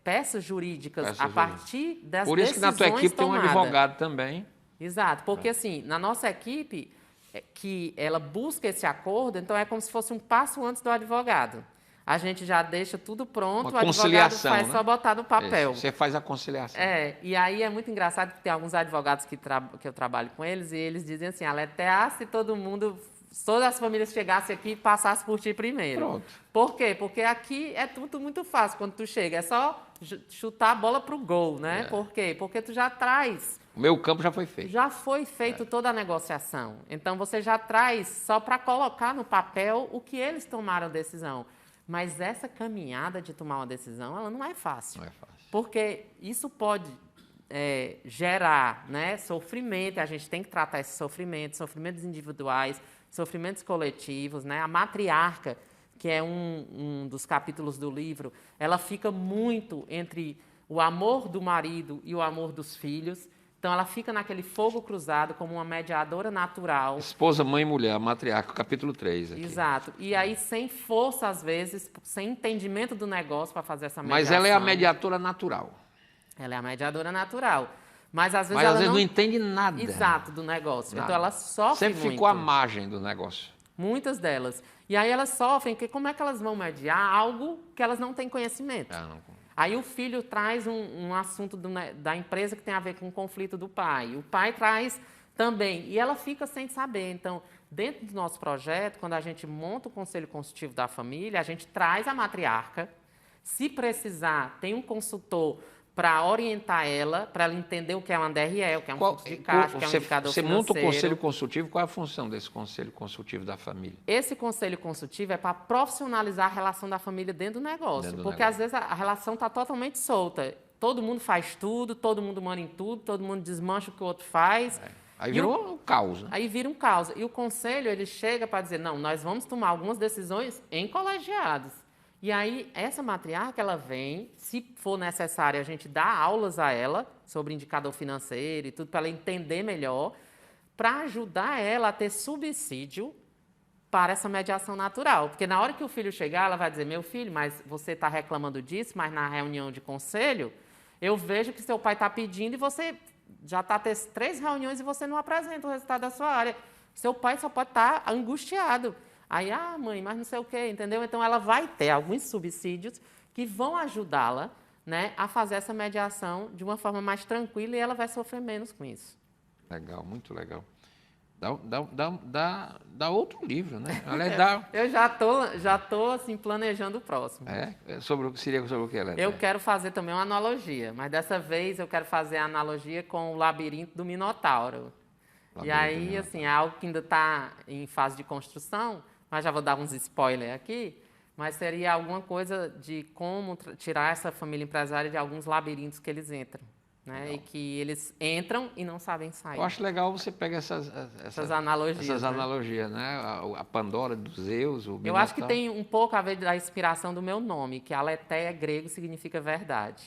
peças jurídicas a partir das decisões tomadas. Por isso que na tua equipe tem um advogado também. Exato, porque assim, na nossa equipe, que ela busca esse acordo, então é como se fosse um passo antes do advogado. A gente já deixa tudo pronto, o advogado faz só botar no papel. Isso, você faz a conciliação. E aí é muito engraçado que tem alguns advogados que eu trabalho com eles e eles dizem assim, Aletea, se todas as famílias chegassem aqui e passassem por ti primeiro. Pronto. Por quê? Porque aqui é tudo muito fácil quando tu chega, é só chutar a bola pro gol, né? Por quê? Porque tu já traz... O meu campo já foi feito. Já foi feito toda a negociação. Então, você já traz só para colocar no papel o que eles tomaram decisão. Mas essa caminhada de tomar uma decisão, ela não é fácil. Não é fácil. Porque isso pode gerar, né, sofrimento, a gente tem que tratar esses sofrimentos individuais, sofrimentos coletivos, né? A matriarca, que é um dos capítulos do livro, ela fica muito entre o amor do marido e o amor dos filhos. Então, ela fica naquele fogo cruzado como uma mediadora natural. Esposa, mãe e mulher, a matriarca, capítulo 3. Aqui. Exato. E aí, sem força, às vezes, sem entendimento do negócio para fazer essa mediação. Mas ela é a mediadora natural. Ela é a mediadora natural. Mas, às vezes, Mas, ela às vezes não entende nada. Exato, do negócio. Nada. Então, ela sofre Sempre muito. ficou à margem do negócio. Muitas delas. E aí, elas sofrem, porque como é que elas vão mediar algo que elas não têm conhecimento? Aí o filho traz um assunto da empresa que tem a ver com o conflito do pai. O pai traz também. E ela fica sem saber. Então, dentro do nosso projeto, quando a gente monta o Conselho Consultivo da Família, a gente traz a matriarca. Se precisar, tem um consultor para orientar ela, para ela entender o que é uma DRE, o que é um fluxo de caixa, o que é um indicador financeiro. Você monta o Conselho Consultivo, qual é a função desse Conselho Consultivo da Família? Esse Conselho Consultivo é para profissionalizar a relação da família dentro do negócio. Porque, às vezes, a relação está totalmente solta. Todo mundo faz tudo, todo mundo manda em tudo, todo mundo desmancha o que o outro faz. Aí vira um caos. Né? Aí vira um caos. E o Conselho, ele chega para dizer, não, nós vamos tomar algumas decisões em colegiados. E aí, essa matriarca, ela vem, se for necessário, a gente dá aulas a ela sobre indicador financeiro e tudo, para ela entender melhor, para ajudar ela a ter subsídio para essa mediação natural. Porque na hora que o filho chegar, ela vai dizer, meu filho, mas você está reclamando disso, mas na reunião de conselho, eu vejo que seu pai está pedindo e você já está tendo 3 reuniões e você não apresenta o resultado da sua área. Seu pai só pode estar angustiado. Aí, mãe, mas não sei o quê, entendeu? Então, ela vai ter alguns subsídios que vão ajudá-la, né, a fazer essa mediação de uma forma mais tranquila e ela vai sofrer menos com isso. Legal, muito legal. Dá outro livro, né? Eu já tô assim, planejando o próximo. Seria sobre o que, Helena? Eu quero fazer também uma analogia, mas dessa vez eu quero fazer a analogia com o labirinto do Minotauro. E aí, assim, é algo que ainda está em fase de construção, mas já vou dar uns spoilers aqui, mas seria alguma coisa de como tirar essa família empresária de alguns labirintos que eles entram. Né? E que eles entram e não sabem sair. Eu acho legal você pegar essas analogias. Essas analogias, né? A Pandora dos Zeus, o Minotauro. Eu acho que tem um pouco a ver da inspiração do meu nome, que Aletheia grego significa verdade.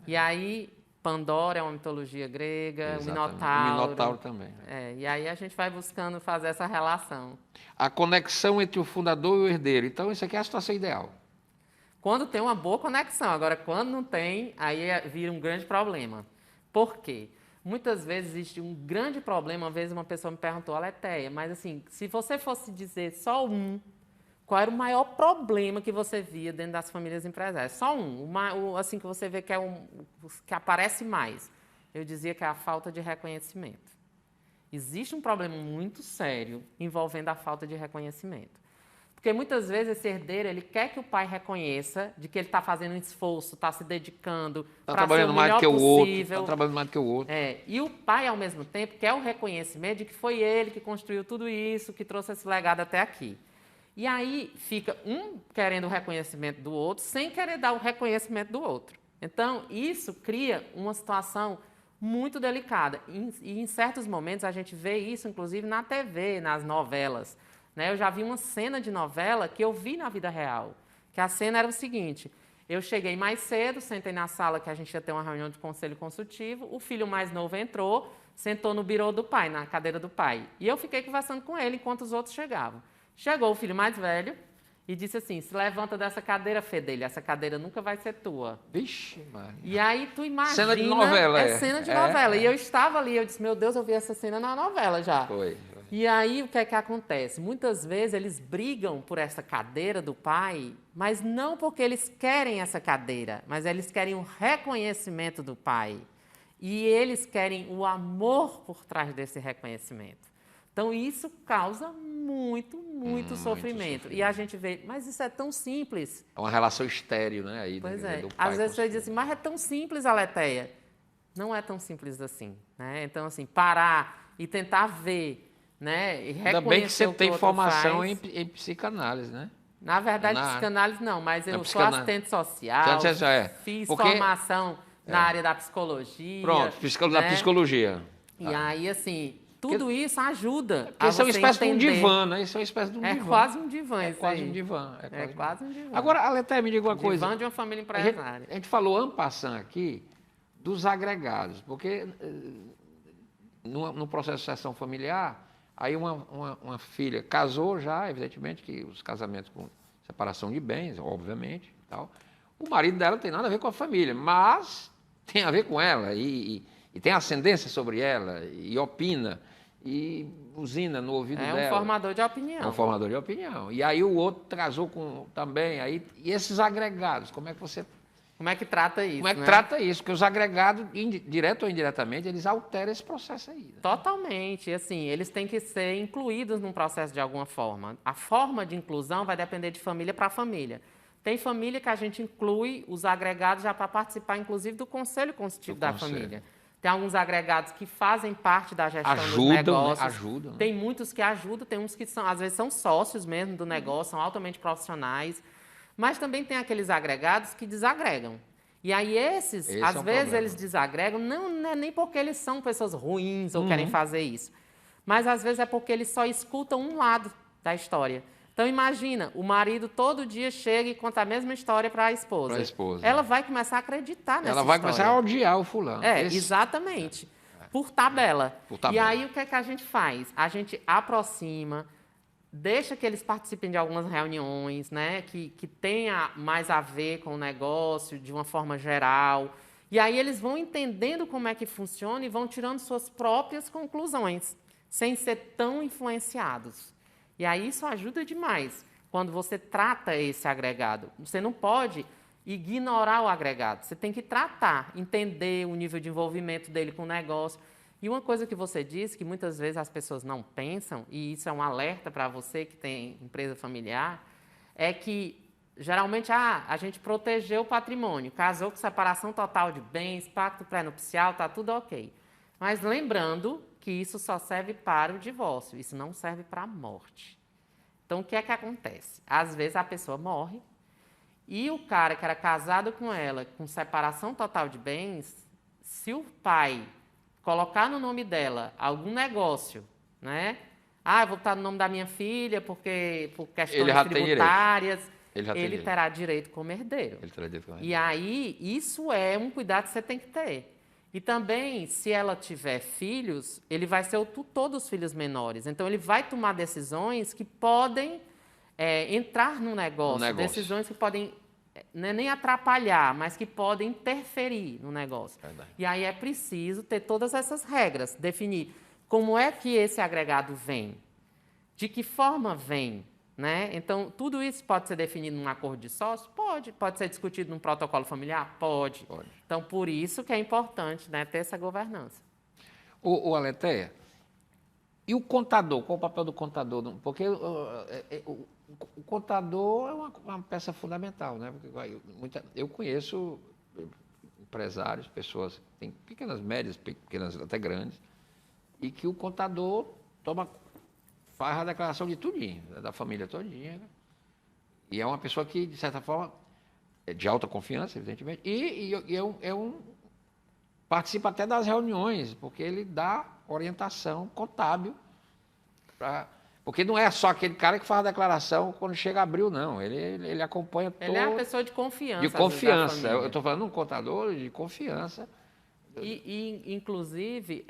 E aí, Pandora é uma mitologia grega, o Minotauro também. E aí a gente vai buscando fazer essa relação. A conexão entre o fundador e o herdeiro. Então, isso aqui é a situação ideal. Quando tem uma boa conexão. Agora, quando não tem, aí vira um grande problema. Por quê? Muitas vezes existe um grande problema. Uma vez uma pessoa me perguntou, Aletheia, mas assim, se você fosse dizer só qual era o maior problema que você via dentro das famílias empresárias? Só assim que você vê que aparece mais. Eu dizia que é a falta de reconhecimento. existe um problema muito sério envolvendo a falta de reconhecimento. Porque muitas vezes esse herdeiro, ele quer que o pai reconheça de que ele está fazendo um esforço, está se dedicando para ser o melhor possível. Está trabalhando mais do que o outro. E o pai, ao mesmo tempo, quer o reconhecimento de que foi ele que construiu tudo isso, que trouxe esse legado até aqui. E aí fica um querendo o reconhecimento do outro, sem querer dar o reconhecimento do outro. Então, isso cria uma situação muito delicada. E em certos momentos a gente vê isso, inclusive, na TV, nas novelas. Eu já vi uma cena de novela que eu vi na vida real, que a cena era o seguinte: eu cheguei mais cedo, sentei na sala que a gente ia ter uma reunião de conselho consultivo, o filho mais novo entrou, sentou no birô do pai, na cadeira do pai, e eu fiquei conversando com ele enquanto os outros chegavam. Chegou o filho mais velho e disse assim: se levanta dessa cadeira, Fedelho, essa cadeira nunca vai ser tua. Vixe, Maria. E aí tu imagina... Cena de novela, é cena de novela. E eu estava ali, eu disse, meu Deus, eu vi essa cena na novela já. Foi. E aí, o que é que acontece? Muitas vezes eles brigam por essa cadeira do pai, mas não porque eles querem essa cadeira, mas eles querem o reconhecimento do pai. E eles querem o amor por trás desse reconhecimento. Então, isso causa muito sofrimento. E a gente vê, mas isso é tão simples. É uma relação estéril, né? Aí, pois é. Às vezes você diz assim, mas é tão simples, Aleteia. Não é tão simples assim. Então, assim, parar e tentar ver... E ainda bem que você tem formação em psicanálise, né? Na verdade, psicanálise não, mas eu sou assistente social, fiz formação na área da psicologia. Pronto, da psicologia. E aí, assim, tudo isso ajuda a você entender. Isso é uma espécie de um divã, né? Isso é uma espécie de um divã. Quase um divã. É quase um divã. É quase um divã. Agora, Aleteia, me diga uma coisa. Divã de uma família empresária. A gente falou en passant aqui dos agregados, porque no processo de sucessão familiar... Aí uma filha casou já, evidentemente, que os casamentos com separação de bens, obviamente, tal. O marido dela não tem nada a ver com a família, mas tem a ver com ela e tem ascendência sobre ela e opina e buzina no ouvido dela. É um formador de opinião. É um formador de opinião. E aí o outro casou com também. E esses agregados, como é que você... Como é que trata isso? Como é que trata isso? Porque os agregados, direto ou indiretamente, eles alteram esse processo aí. Né? Totalmente. Assim, eles têm que ser incluídos num processo de alguma forma. A forma de inclusão vai depender de família para família. Tem família que a gente inclui os agregados já para participar, inclusive, do conselho consultivo da família. Tem alguns agregados que fazem parte da gestão dos negócios. Ajudam. Né? Tem muitos que ajudam, tem uns que às vezes são sócios mesmo do negócio, são altamente profissionais. Mas também tem aqueles agregados que desagregam. E aí esses, às vezes, eles desagregam, não é nem porque eles são pessoas ruins ou querem fazer isso. Mas, às vezes, é porque eles só escutam um lado da história. Então, imagina, o marido todo dia chega e conta a mesma história para a esposa. Ela vai começar a acreditar nessa história. Ela vai começar a odiar o fulano. Exatamente. Por tabela. E aí, o que é que a gente faz? A gente aproxima... Deixa que eles participem de algumas reuniões, que tenha mais a ver com o negócio, de uma forma geral. E aí eles vão entendendo como é que funciona e vão tirando suas próprias conclusões, sem ser tão influenciados. E aí isso ajuda demais, quando você trata esse agregado. Você não pode ignorar o agregado, você tem que tratar, entender o nível de envolvimento dele com o negócio. E uma coisa que você disse, que muitas vezes as pessoas não pensam, e isso é um alerta para você que tem empresa familiar, é que, geralmente, a gente protegeu o patrimônio, casou com separação total de bens, pacto pré-nupcial, está tudo ok. Mas lembrando que isso só serve para o divórcio, isso não serve para a morte. Então, o que é que acontece? Às vezes a pessoa morre e o cara que era casado com ela, com separação total de bens, se o pai... colocar no nome dela algum negócio, eu vou botar no nome da minha filha por questões tributárias, ele terá direito como herdeiro. E aí, isso é um cuidado que você tem que ter. E também, se ela tiver filhos, ele vai ser o tutor dos filhos menores. Então, ele vai tomar decisões que podem entrar no negócio, decisões que podem... não é nem atrapalhar, mas que podem interferir no negócio. Verdade. E aí é preciso ter todas essas regras, definir como é que esse agregado vem, de que forma vem. Então, tudo isso pode ser definido num acordo de sócio? Pode ser discutido num protocolo familiar? Pode. Então, por isso que é importante ter essa governança. Aleteia, E o contador? Qual o papel do contador? Porque o contador é uma peça fundamental, né? Porque eu conheço empresários, pessoas que têm pequenas, médias, pequenas, até grandes, e que o contador faz a declaração de tudinho, da família todinha, né? E é uma pessoa que, de certa forma, é de alta confiança, evidentemente, e participa até das reuniões, porque ele dá orientação contábil, porque não é só aquele cara que faz a declaração quando chega abril, não. Ele acompanha todo... Ele é uma pessoa de confiança. De confiança. Eu estou falando de um contador de confiança. Inclusive,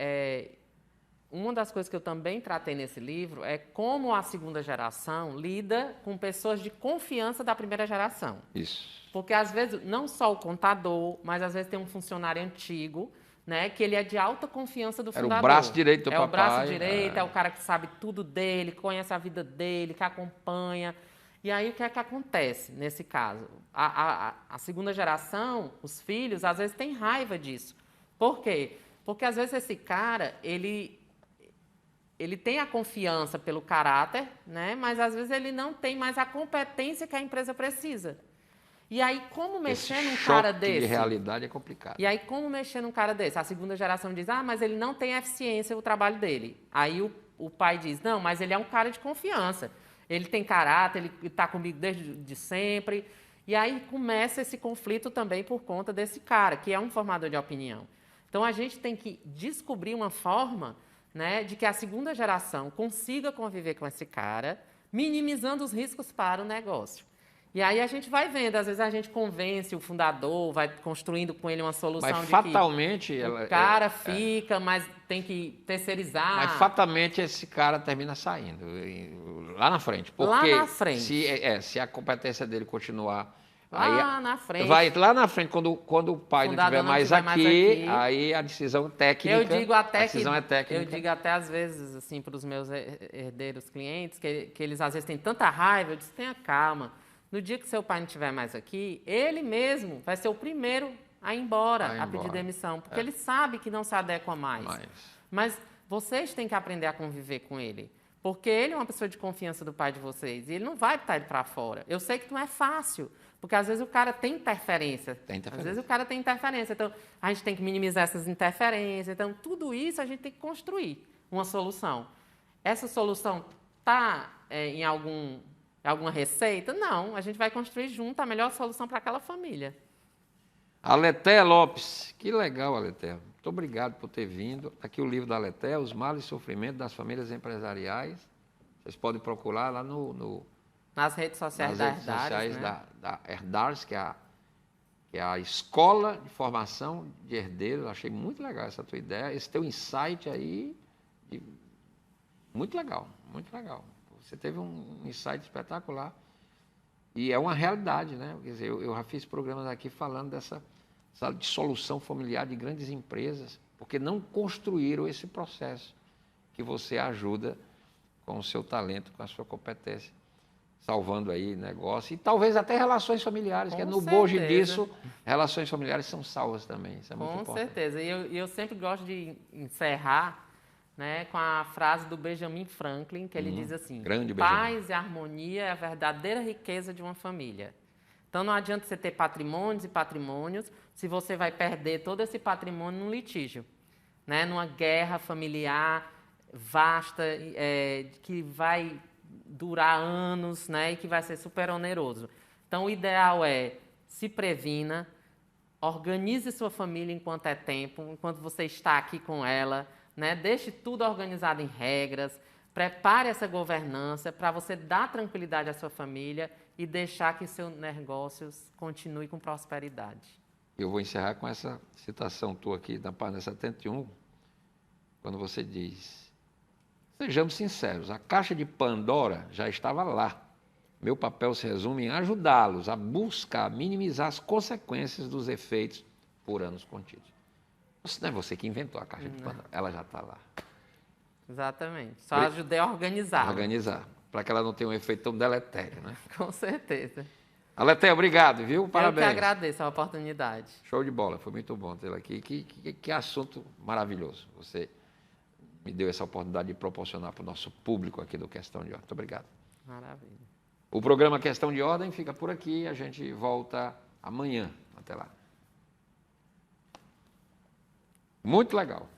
uma das coisas que eu também tratei nesse livro é como a segunda geração lida com pessoas de confiança da primeira geração. Isso. Porque, às vezes, não só o contador, mas, às vezes, tem um funcionário antigo, né, que ele é de alta confiança do fundador. Era o braço direito do papai. É o braço direito, é o cara que sabe tudo dele, conhece a vida dele, que acompanha. E aí, o que é que acontece nesse caso? A segunda geração, os filhos, às vezes, têm raiva disso. Por quê? Porque, às vezes, esse cara, ele tem a confiança pelo caráter, né, mas, às vezes, ele não tem mais a competência que a empresa precisa. E aí, como mexer num cara desse? De realidade é complicado. E aí, como mexer num cara desse? A segunda geração diz, mas ele não tem eficiência no trabalho dele. Aí o pai diz, não, mas ele é um cara de confiança. Ele tem caráter, ele está comigo desde sempre. E aí começa esse conflito também por conta desse cara, que é um formador de opinião. Então, a gente tem que descobrir uma forma, né, de que a segunda geração consiga conviver com esse cara, minimizando os riscos para o negócio. E aí a gente vai vendo, às vezes a gente convence o fundador, vai construindo com ele uma solução mas de fatalmente, que o cara fica, mas tem que terceirizar. Mas fatalmente esse cara termina saindo, lá na frente. Porque lá na frente. Se a competência dele continuar... Lá na frente. Vai lá na frente, quando o pai não estiver mais aqui, aí a decisão técnica... Eu digo até a decisão é técnica. Eu digo até, às vezes, assim, para os meus herdeiros clientes, que eles, às vezes, têm tanta raiva, eu disse, tenha calma. No dia que seu pai não estiver mais aqui, ele mesmo vai ser o primeiro a ir embora, a pedir demissão, porque ele sabe que não se adequa mais. Mas vocês têm que aprender a conviver com ele, porque ele é uma pessoa de confiança do pai de vocês, e ele não vai botar ele para fora. Eu sei que não é fácil, porque às vezes o cara tem interferência. Às vezes o cara tem interferência, então a gente tem que minimizar essas interferências. Então, tudo isso a gente tem que construir uma solução. Essa solução está em alguma receita? Não, a gente vai construir junto a melhor solução para aquela família. Aletéia Lopes, que legal, Aletéia. Muito obrigado por ter vindo. Aqui o livro da Aletéia, Os Males e Sofrimentos das Famílias Empresariais. Vocês podem procurar lá nas redes sociais da Herdars, né? da Herdars, que é a Escola de Formação de Herdeiros. Eu achei muito legal essa tua ideia, esse teu insight aí, muito legal, muito legal. Você teve um insight espetacular. E é uma realidade, né? Quer dizer, eu já fiz programas aqui falando dessa dissolução familiar de grandes empresas, porque não construíram esse processo que você ajuda com o seu talento, com a sua competência, salvando aí negócio e talvez até relações familiares, que é no bojo disso, relações familiares são salvas também. Isso é muito importante. Com certeza. E eu sempre gosto de encerrar, né, com a frase do Benjamin Franklin, que ele diz assim, paz e harmonia é a verdadeira riqueza de uma família. Então, não adianta você ter patrimônios e patrimônios se você vai perder todo esse patrimônio num litígio, né, numa guerra familiar vasta, que vai durar anos, né, e que vai ser super oneroso. Então, o ideal é se previna, organize sua família enquanto é tempo, enquanto você está aqui com ela, né? Deixe tudo organizado em regras, prepare essa governança para você dar tranquilidade à sua família e deixar que seus negócios continuem com prosperidade. Eu vou encerrar com essa citação tua aqui, na página 71, quando você diz, sejamos sinceros, a caixa de Pandora já estava lá. Meu papel se resume em ajudá-los a buscar minimizar as consequências dos efeitos por anos contidos. Não é você que inventou a caixa de Pandora, ela já está lá. Exatamente. Só ajudei a organizar. Para que ela não tenha um efeito tão deletério, né? Com certeza. Aletéia, obrigado, viu? Parabéns. Eu que agradeço a oportunidade. Show de bola, foi muito bom tê-la aqui. Que assunto maravilhoso. Você me deu essa oportunidade de proporcionar para o nosso público aqui do Questão de Ordem. Muito obrigado. Maravilha. O programa Questão de Ordem fica por aqui, a gente volta amanhã. Até lá. Muito legal.